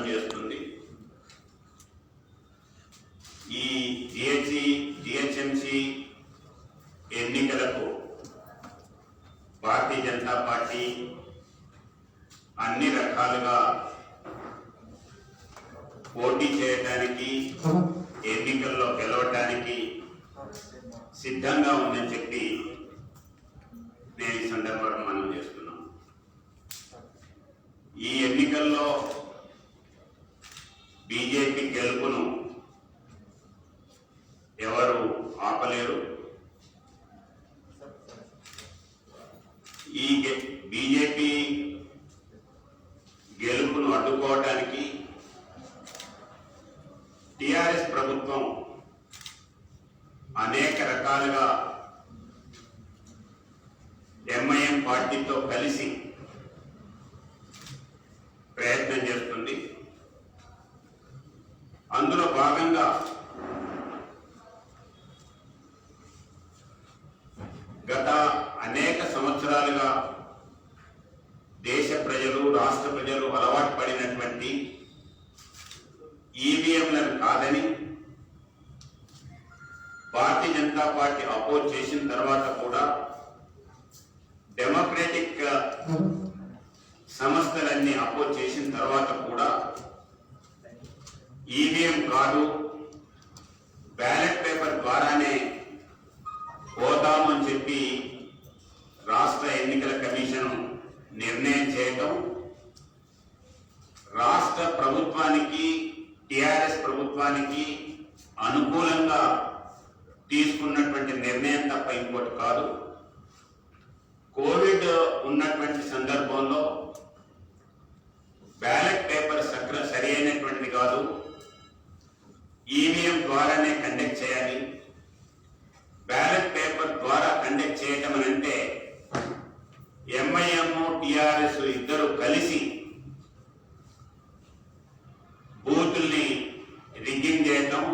చేస్తుంది. ఈ జిహెచ్ఎంసి ఎన్నికలకు భారతీయ జనతా పార్టీ అన్ని రకాలుగా పోటీ చేయడానికి, ఎన్నికల్లో గెలవటానికి సిద్ధంగా ఉందని చెప్పి నేను ఈ సందర్భంగా మనం చేస్తున్నాం. ఈ ఎన్నికల్లో బీజేపీ గెలుపును ఎవరు ఆపలేరు. ఈ బీజేపీ గెలుపును అడ్డుకోవడానికి టిఆర్ఎస్ ప్రభుత్వం అనేక రకాలుగా ఎంఐఎం పార్టీతో కలిసి ప్రయత్నం చేస్తుంది. అందులో భాగంగా గత అనేక సంవత్సరాలుగా దేశ ప్రజలు, రాష్ట్ర ప్రజలు అలవాటు పడినటువంటి ఈవీఎంలను కాదని భారతీయ జనతా పార్టీ అపోజ్ చేసిన తర్వాత కూడా డెమోక్రటిక్ సంస్థలన్నీ అపోజ్ చేసిన తర్వాత కూడా ఈవీఎం కాదు, బ్యాలెట్ పేపర్ ద్వారానే పోతామని చెప్పి రాష్ట్ర ఎన్నికల కమిషన్ నిర్ణయం చేయటం రాష్ట్ర ప్రభుత్వానికి, టిఆర్ఎస్ ప్రభుత్వానికి అనుకూలంగా తీసుకున్నటువంటి నిర్ణయం తప్ప ఇంకోటి కాదు. కోవిడ్ ఉన్నటువంటి సందర్భంలో బ్యాలెట్ పేపర్ సరి అయినటువంటిది కాదు, ఈవీఎం ద్వారానే కండక్ట్ చేయాలి. బ్యాలెట్ పేపర్ ద్వారా కండక్ట్ చేయటం అని అంటే ఎంఐఎం, టిఆర్ఎస్ ఇద్దరు కలిసి బూతుల్ని రిగ్గింగ్ చేయటం,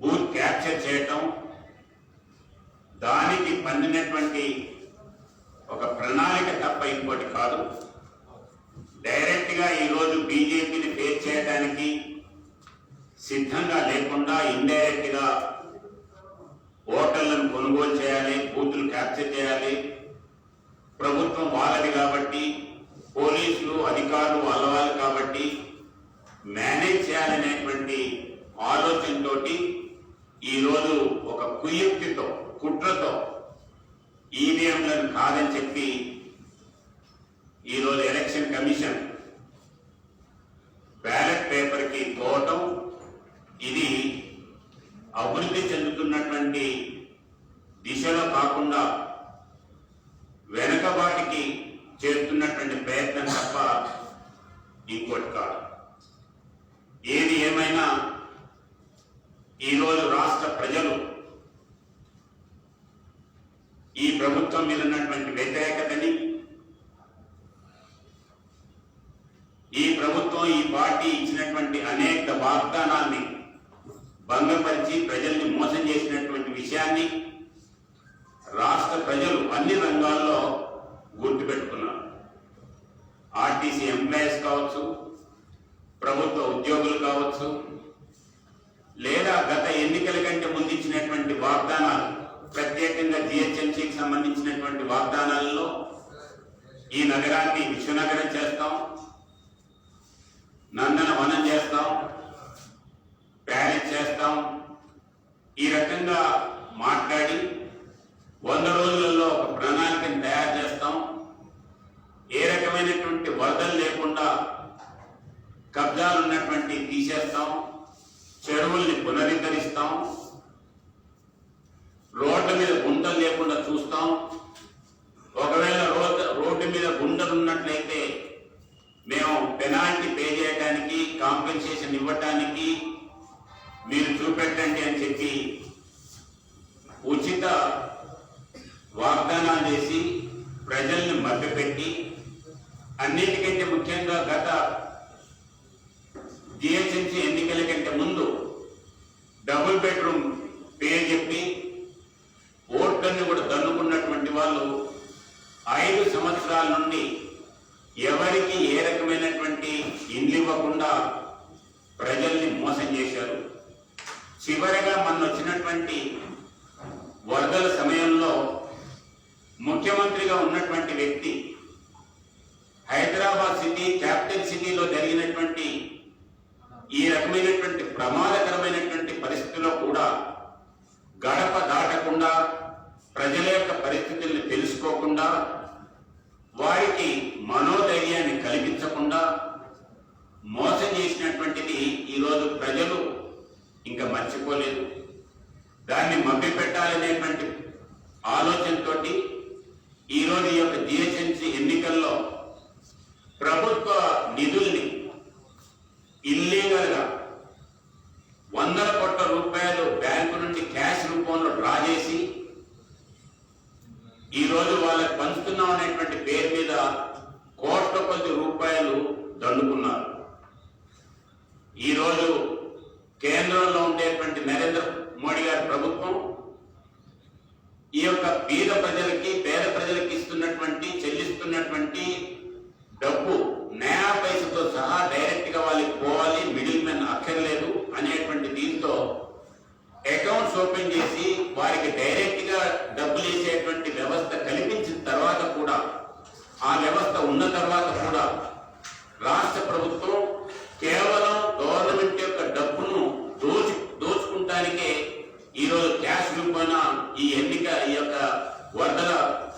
బూత్ క్యాప్చర్ చేయటం, దానికి పండినటువంటి ఒక ప్రణాళిక తప్ప ఇంకోటి కాదు. డైరెక్ట్ గా ఈరోజు బీజేపీని ఫేస్ చేయడానికి సిద్ధంగా లేకుండా ఇండైరెక్ట్ గా ఓటర్లను కొనుగోలు చేయాలి, బూతులు క్యాప్చర్ చేయాలి, ప్రభుత్వం వాళ్ళది కాబట్టి, పోలీసులు అధికారులు వాళ్ళ కాబట్టి మేనేజ్ చేయాలనేటువంటి ఆలోచనతోటి ఈరోజు ఒక కుయుక్తితో, కుట్రతో ఈవీఎంలను కాదని చెప్పి ఈరోజు ఎలక్షన్ కమిషన్ బ్యాలెట్ పేపర్ కి పోవటం, ఇది అభివృద్ధి చెందుతున్నటువంటి దిశలో కాకుండా వెనకబాటికి చేస్తున్నటువంటి ప్రయత్నం తప్ప ఇంకోటి కాదు. ఏది ఏమైనా ఈరోజు రాష్ట్ర ప్రజలు ఈ ప్రభుత్వం మీద ఉన్నటువంటి వ్యతిరేకతని, ఈ ప్రభుత్వం, ఈ పార్టీ ఇచ్చినటువంటి అనేక వాగ్దానాల్ని భంగపరిచి ప్రజల్ని మోసం చేసినటువంటి విషయాన్ని రాష్ట్ర ప్రజలు అన్ని రంగాల్లో గుర్తుపెట్టుకున్నారు. ఆర్టీసీ ఎంప్లాయీస్ కావచ్చు, ప్రభుత్వ ఉద్యోగులు కావచ్చు, లేదా గత ఎన్నికల కంటే ముందు ఇచ్చినటువంటి వాగ్దానాలు, ప్రత్యేకంగా జిహెచ్ఎంసీకి సంబంధించినటువంటి వాగ్దానాలలో ఈ నగరాన్ని విశ్వనగరం చేస్తాం, నందన వనం చేస్తాం, ప్యారిస్ చేస్తాం, ఈ రకంగా మాట్లాడి 100 రోజులలో ఒక ప్రణాళికను తయారు చేస్తాం, ఏ రకమైనటువంటి వరదలు లేకుండా కబ్జాలు ఉన్నటువంటి తీసేస్తాం, చెరువుల్ని పునరుద్ధరిస్తాం, రోడ్ల మీద గుంటలు లేకుండా చూస్తాం, ఒకవేళ రోడ్డు మీద గుంటలు ఉన్నట్లయితే మేము పెనాల్టీ పే చేయడానికి, కాంపెన్సేషన్ ఇవ్వటానికి మీరు చూపెట్టండి అని చెప్పి ఉచిత వాగ్దానాలు చేసి ప్రజల్ని మభ్యపెట్టి, అన్నిటికంటే ముఖ్యంగా గత జిహెచ్ఎంసీ ఎన్నికల కంటే ముందు డబుల్ బెడ్రూమ్ పేరు చెప్పి ఓట్లన్నీ కూడా దన్నుకున్నటువంటి వాళ్ళు 5 సంవత్సరాల నుండి ఎవరికి ఏ రకమైనటువంటి ఇండ్లు ఇవ్వకుండా ప్రజల్ని మోసం చేశారు. చివరిగా మొన్న వచ్చినటువంటి వరదల సమయంలో ముఖ్యమంత్రిగా ఉన్నటువంటి వ్యక్తి హైదరాబాద్ సిటీ క్యాపిటల్ సిటీలో జరిగినటువంటి ఈ రకమైనటువంటి ప్రమాదకరమైనటువంటి పరిస్థితుల్లో కూడా గడప దాటకుండా ప్రజల యొక్క పరిస్థితుల్ని తెలుసుకోకుండా వారికి మనోధైర్యాన్ని కల్పించకుండా మోసం చేసినటువంటిది ఈరోజు ప్రజలు ఇంకా మర్చిపోలేదు. దాన్ని మభ్యపెట్టాలనేటువంటి ఆలోచనతో ఈరోజు ఈ యొక్క జిహెచ్ఎంసీ ఎన్నికల్లో ప్రభుత్వ నిధుల్ని ఇల్లీగల్గా వందల కోట్ల రూపాయలు బ్యాంకు నుండి క్యాష్ రూపంలో డ్రా చేసి ఈరోజు వాళ్ళకి పంచుతున్నాం అనేటువంటి పేరు మీద కోట్ల కొద్ది రూపాయలు దండుకున్నారు. ఈరోజు కేంద్రంలో ఉండేటువంటి నరేంద్ర మోడీ గారి ప్రభుత్వం ఈ యొక్క పేద ప్రజలకి చెల్లిస్తున్నటువంటి డబ్బు నయా పైసతో సహా డైరెక్ట్ గా వాళ్ళకి పోవాలి, మిడిల్ మెన్ అక్కర్లేదు అనేటువంటి దీంతో అకౌంట్స్ ఓపెన్ చేసి వారికి డైరెక్ట్ గా డబ్బులు వేసేటువంటి వ్యవస్థ కల్పించిన తర్వాత కూడా, ఆ వ్యవస్థ ఉన్న తర్వాత కూడా రాష్ట్ర ప్రభుత్వం కేవలం గవర్నమెంట్ యొక్క డబ్బును దోచుకుంటానికే ఈరోజు క్యాష్ రూపాన ఈ యొక్క వరదల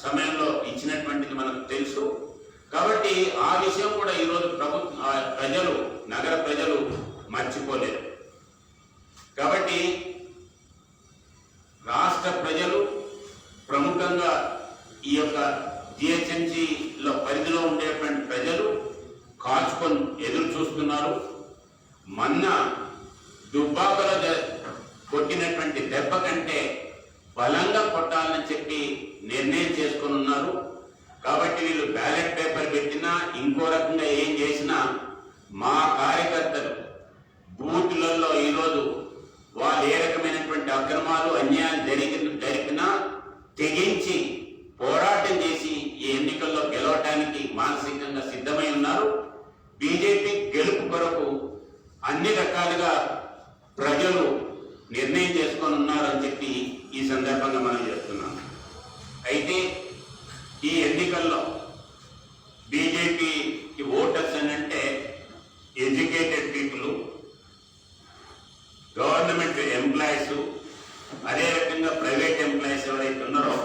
సమయంలో ఇచ్చినటువంటిది మనకు తెలుసు. కాబట్టి ఆ విషయం కూడా ఈరోజు ప్రజలు, నగర ప్రజలు మర్చిపోలేరు. కాబట్టి రాష్ట్ర ప్రజలు ప్రముఖంగా ఈ యొక్క జిహెచ్ఎంసీలో పరిధిలో ఉండేటువంటి ప్రజలు కాచుకొని ఎదురు చూస్తున్నారు. మొన్న దుబ్బాకలో కొట్టినటువంటి దెబ్బ కంటే బలంగా కొట్టాలని చెప్పి నిర్ణయం చేసుకొని ఉన్నారు. కాబట్టి వీళ్ళు బ్యాలెట్ పేపర్ పెట్టినా ఇంకో రకంగా ఏం చేసినా మా కార్యకర్తలు బూతులలో ఈరోజు వాళ్ళు ఏ రకమైనటువంటి అక్రమాలు అన్యాయాలు జరిపినా తెగించి పోరాటం చేసి ఈ ఎన్నికల్లో గెలవటానికి మానసికంగా సిద్ధమై ఉన్నారు. బీజేపీ గెలుపు కొరకు అన్ని రకాలుగా ప్రజలు నిర్ణయం చేసుకొని ఉన్నారని చెప్పి ఈ సందర్భంగా మనం చేస్తున్నాం. అయితే ఈ ఎన్నికల్లో బీజేపీకి ఓటర్స్ అని అంటే ఎడ్యుకేటెడ్ పీపుల్, గవర్నమెంట్ ఎంప్లాయీస్, అదే రకంగా ప్రైవేట్ ఎంప్లాయీస్ ఎవరైతే ఉన్నారో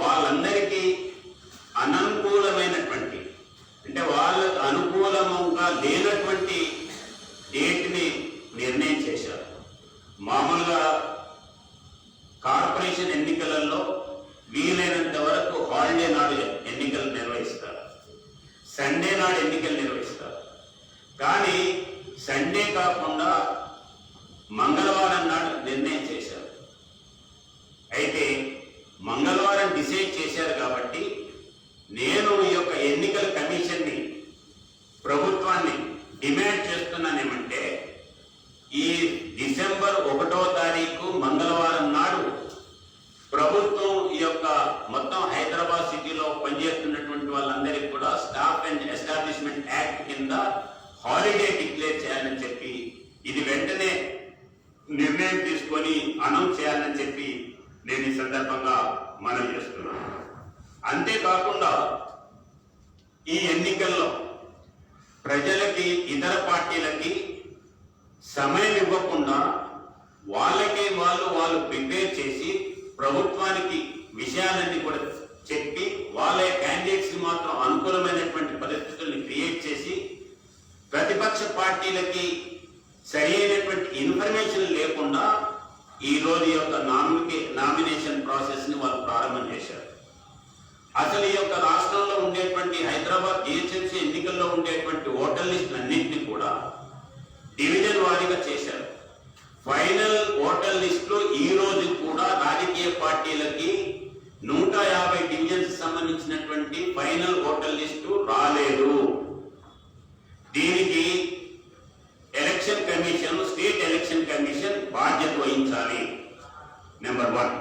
వాళ్ళందరికీ అననుకూలమైనటువంటి, అంటే వాళ్ళకు అనుకూలంగా లేనటువంటి డేట్ని నిర్ణయం చేశారు. మామూలుగా కార్పొరేషన్ ఎన్నికలలో వీలైనంత వరకు హాలిడే నాడు ఎన్నికలు నిర్వహిస్తారు, సండే నాడు ఎన్నికలు నిర్వహిస్తారు. కానీ సండే కాకుండా మంగళవారం నాడు నిర్ణయం చేశారు. అయితే మంగళవారం డిసైడ్ చేశారు కాబట్టి నేను ఈ యొక్క ఎన్నికల కమిషన్ని, ప్రభుత్వాన్ని డిమాండ్ చేస్తున్నానేమంటే ఈ డిసెంబర్ 1వ తారీఖు మంగళవారం నాడు ప్రభుత్వం ఈ యొక్క మొత్తం హైదరాబాద్ సిటీలో పనిచేస్తున్నటువంటి వాళ్ళందరికీ కూడా స్టాఫ్ అండ్ ఎస్టాబ్లిష్మెంట్ యాక్ట్ కింద హాలిడే డిక్లేర్ చేయాలని చెప్పి, ఇది వెంటనే నిర్ణయం తీసుకొని అనౌన్స్ చేయాలని చెప్పి నేను ఈ సందర్భంగా మనవి చేస్తున్నాను. అంతేకాకుండా ఈ ఎన్నికల్లో ప్రజలకి, ఇతర పార్టీలకి సమయం ఇవ్వకుండా వాళ్ళకే వాళ్ళు ప్రిపేర్ చేసి ప్రభుత్వానికి విషయాలన్నీ కూడా చెప్పి వాళ్ళ క్యాండిడేట్స్ కి మాత్రం అనుకూలమైనటువంటి పరిస్థితుల్ని క్రియేట్ చేసి ప్రతిపక్ష పార్టీలకి సరి అయినటువంటి ఇన్ఫర్మేషన్ లేకుండా ఈ రోజు యొక్క నామినేషన్ ప్రాసెస్ ని వాళ్ళు ప్రారంభం చేశారు. అసలు ఈ యొక్క రాష్ట్రంలో ఉండేటువంటి హైదరాబాద్ జిహెచ్ఎంసీ ఎన్నికల్లో ఉండేటువంటి ఓటర్ లిస్ట్ అన్నింటినీ కూడా డివిజన్ వారీగా చేశారు. ఫైనల్ ఓటర్ లిస్ట్ లో ఈ రోజు కూడా రాజకీయ పార్టీలకి 150 డివిజన్స్ సంబంధించినటువంటి ఫైనల్ ఓటర్ లిస్టు రాలేదు. దీనికి election commission, state election commission బాధ్యత వహించాలి, నెంబర్ 1.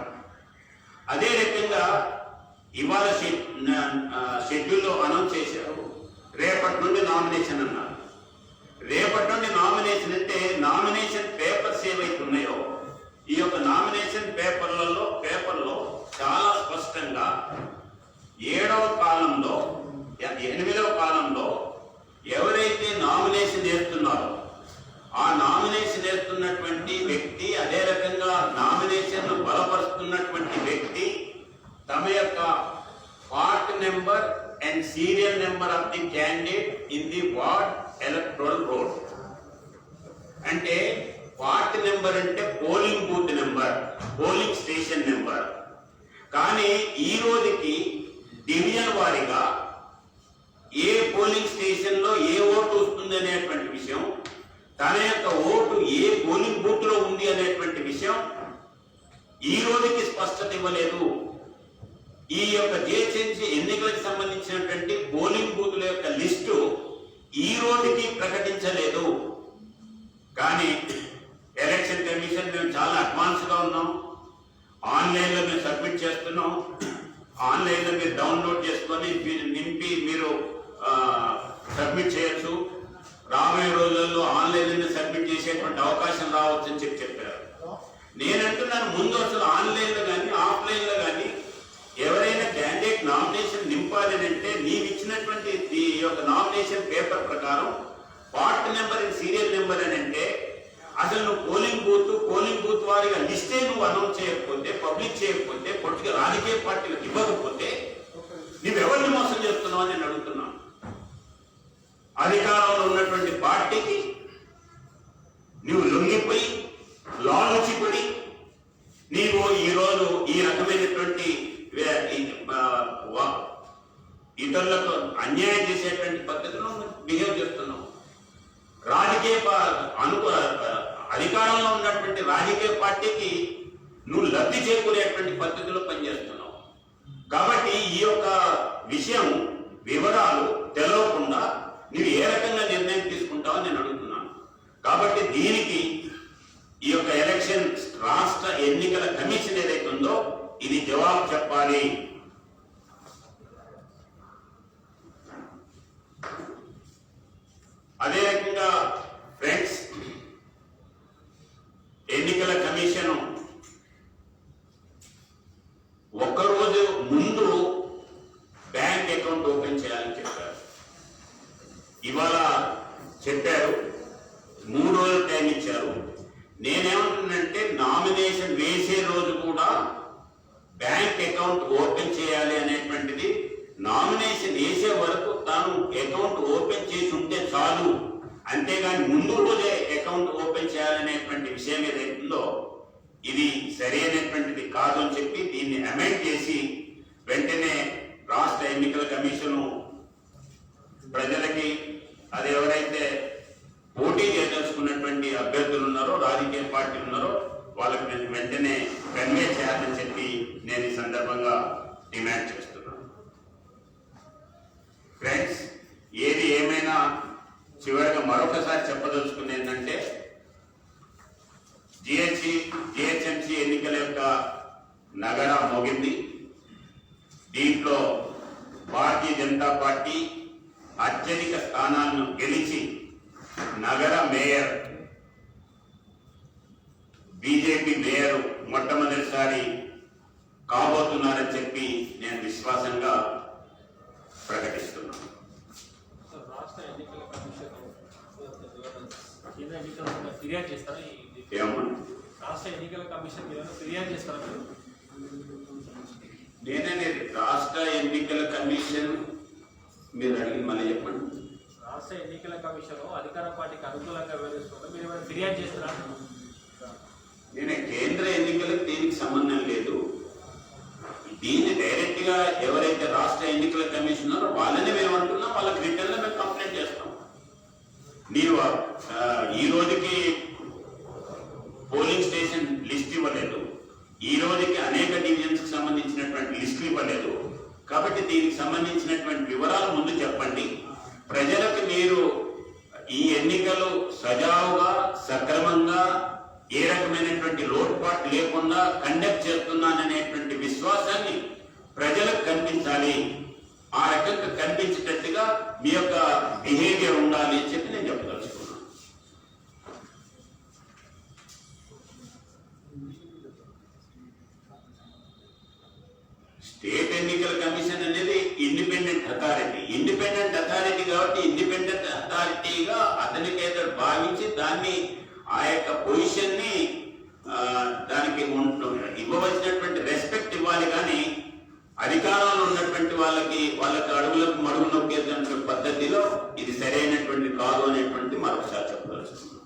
అదే రకంగా ఇవాళ షెడ్యూల్లో అనౌన్స్ చేశారు, రేపటి నుండి నామినేషన్ అన్నారు. రేపటి నుండి నామినేషన్ అంటే నామినేషన్ పేపర్స్ ఏవైతే ఉన్నాయో ఈ యొక్క నామినేషన్ పేపర్లో చాలా స్పష్టంగా 7వ కాలంలో 8వ కాలంలో ఎవరైతే నామినేషన్ చేస్తున్నారో ఆ నామినేషన్ చేస్తున్నటువంటి వ్యక్తి, అదే రకంగా నామినేషన్ బలపరుస్తున్నటువంటి వ్యక్తి తమ యొక్క part number and serial number of the candidate in the ward electoral roll. అంటే పార్ట్ నెంబర్ అంటే polling booth number, polling station number. కానీ ఈ రోజుకి డివిజన్ వారీగా ఏ పోలింగ్ స్టేషన్ లో ఏ ఓటు వస్తుంది అనేటువంటి విషయం, తన యొక్క ఓటు ఏ పోలింగ్ బూత్ లో ఉంది అనేటువంటి విషయం ఈ రోజుకి స్పష్టత ఇవ్వలేదు. ఈ యొక్క జిహెచ్ఎంసీ ఎన్నికలకు సంబంధించినటువంటి పోలింగ్ బూత్ల యొక్క లిస్టు ఈ రోజుకి ప్రకటించలేదు. కానీ ఎలక్షన్ కమిషన్ మేము చాలా అడ్వాన్స్ గా ఉన్నాం, ఆన్లైన్ లో మేము సబ్మిట్ చేస్తున్నాం, ఆన్లైన్ లో మీరు డౌన్లోడ్ చేసుకొని నింపి మీరు సబ్మిట్ చేయొచ్చు, రాబోయే రోజుల్లో ఆన్లైన్ లో సబ్మిట్ చేసేటువంటి అవకాశం రావచ్చు అని చెప్పారు. నేనంటున్నాను, ముందు అసలు ఆన్లైన్ లో కానీ ఆఫ్లైన్ లో కానీ ఎవరైనా క్యాండిడేట్ నామినేషన్ నింపాలి అంటే నీవు ఇచ్చినటువంటి ఈ యొక్క నామినేషన్ పేపర్ ప్రకారం part number and serial number అని అంటే అసలు నువ్వు పోలింగ్ బూత్ వారిగా లిస్టే నువ్వు అనౌన్స్ చేయకపోతే, పబ్లిక్ చేయకపోతే, పొలిటికల్ రాజకీయ పార్టీలకు ఇవ్వకపోతే నువ్వెవరిని మోసం చేస్తున్నావు అని నేను అడుగుతున్నాను. అధికారంలో ఉన్నటువంటి పార్టీకి నువ్వు లొంగిపోయి లాలుచిపడి నీవు ఈరోజు ఈ రకమైనటువంటి ఇతరులకు అన్యాయం చేసేటువంటి పద్ధతిలో బిహేవ్ చేస్తున్నావు. అధికారంలో ఉన్నటువంటి రాజకీయ పార్టీకి నువ్వు లబ్ధి చేకూరేటువంటి పద్ధతిలో పనిచేస్తున్నావు. కాబట్టి ఈ యొక్క విషయం వివరాలు తెలవకుండా నువ్వు ఏ రకంగా నిర్ణయం తీసుకుంటావో నేను అడుగుతున్నాను. కాబట్టి దీనికి ఈ యొక్క ఎలక్షన్ రాష్ట్ర ఎన్నికల కమిషన్ ఏదైతే ఉందో ఇది జవాబు చెప్పాలి. అదే రకంగా ఫ్రెండ్స్, ఎన్నికల కమిషన్ ఒక్కరోజు ముందు బ్యాంక్ అకౌంట్ ఓపెన్ చేయాలని చెప్పారు. ఇవాళ చెప్పారు, 3 రోజులు టైం ఇచ్చారు. నేనేమంటున్నానంటే నామినేషన్ వేసే రోజు కూడా బ్యాంక్ అకౌంట్ ఓపెన్ చేయాలి అనేటువంటిది, నామినేషన్ వేసే వరకు తాను అకౌంట్ ఓపెన్ చేసి ఉంటే చాలు, అంతేగాని ముందు రోజే అకౌంట్ ఓపెన్ చేయాలనేటువంటి విషయం ఏదైతుందో ఇది సరైనటువంటిది కాదు అని చెప్పి దీన్ని అమెండ్ చేసి వెంటనే రాష్ట్ర ఎన్నికల కమిషను ప్రజలకి, అది ఎవరైతే పోటీ చేయదలుచుకున్నటువంటి అభ్యర్థులు ఉన్నారో, రాజకీయ పార్టీలు ఉన్నారో వాళ్ళకి వెంటనే కన్వే చేయాలని చెప్పి నేను ఈ సందర్భంగా డిమాండ్ చేస్తున్నాను. ఫ్రెండ్స్, ఏది ఏమైనా చివరిగా మరొకసారి చెప్పదలుచుకుని ఏంటంటే జిహెచ్ఎంసీ ఎన్నికల యొక్క నగర మోగింది. దీంట్లో భారతీయ జనతా పార్టీ అత్యధిక స్థానాలను గెలిచి నగర మేయర్, బీజేపీ మేయర్ మొట్టమొదటిసారి కాబోతున్నారని చెప్పి నేను విశ్వాసంగా ప్రకటిస్తున్నాను. రాష్ట్ర ఎన్నికల కమిషన్ ఫిర్యాదు చేస్తారా? ఏమన్నా రాష్ట్ర ఎన్నికల కమిషన్ ఫిర్యాదు చేస్తారా? నేనే రాష్ట్ర ఎన్నికల కమిషన్ మీరు అడిగి మళ్ళీ చెప్పండి. రాష్ట్ర ఎన్నికల కమిషన్ అధికార పార్టీకి అనుకూలంగా వ్యవహరిస్తున్నారు, మీరు ఏమైనా ఫిర్యాదు చేస్తారా? నేనే కేంద్ర ఎన్నికలకు దీనికి సంబంధం లేదు. దీన్ని డైరెక్ట్ గా ఎవరైతే రాష్ట్ర ఎన్నికల కమిషనర్ వాళ్ళని మేము అంటున్నాం, వాళ్ళకి రిటర్న్ లో మేము కంప్లైంట్ చేస్తాం. నీవు ఈ రోజుకి పోలింగ్ స్టేషన్ లిస్ట్ ఇవ్వలేదు, ఈ రోజుకి అనేక డివిజన్స్ కి సంబంధించినటువంటి లిస్టులు ఇవ్వలేదు. కాబట్టి దీనికి సంబంధించినటువంటి వివరాలు ముందు చెప్పండి. ప్రజలకు మీరు ఈ ఎన్నికలు సజావుగా, సక్రమంగా, ఏ రకమైనటువంటి లోటుపాటు లేకుండా కండక్ట్ చేస్తున్నాననేటువంటి విశ్వాసాన్ని ప్రజలకు కల్పించాలి. ఆ రకంగా మీ యొక్క బిహేవియర్ ఉండాలి అని చెప్పి నేను చెప్పదలుచుకున్నాను. స్టేట్ ఎన్నికల కమిషన్ అనేది ఇండిపెండెంట్ అథారిటీ కాబట్టి ఇండిపెండెంట్ అథారిటీగా అతనికేదో భావించి దాన్ని ఆ యొక్క పొజిషన్ ని దానికి ఇవ్వవలసినటువంటి రెస్పెక్ట్ ఇవ్వాలి. కానీ అధికారంలో ఉన్నటువంటి వాళ్ళకి అడుగులకు మడుగు నొక్కేటువంటి పద్ధతిలో ఇది సరైనటువంటి కాదు అనేటువంటి మరొకసారి చెప్పదలుచుకున్నాను.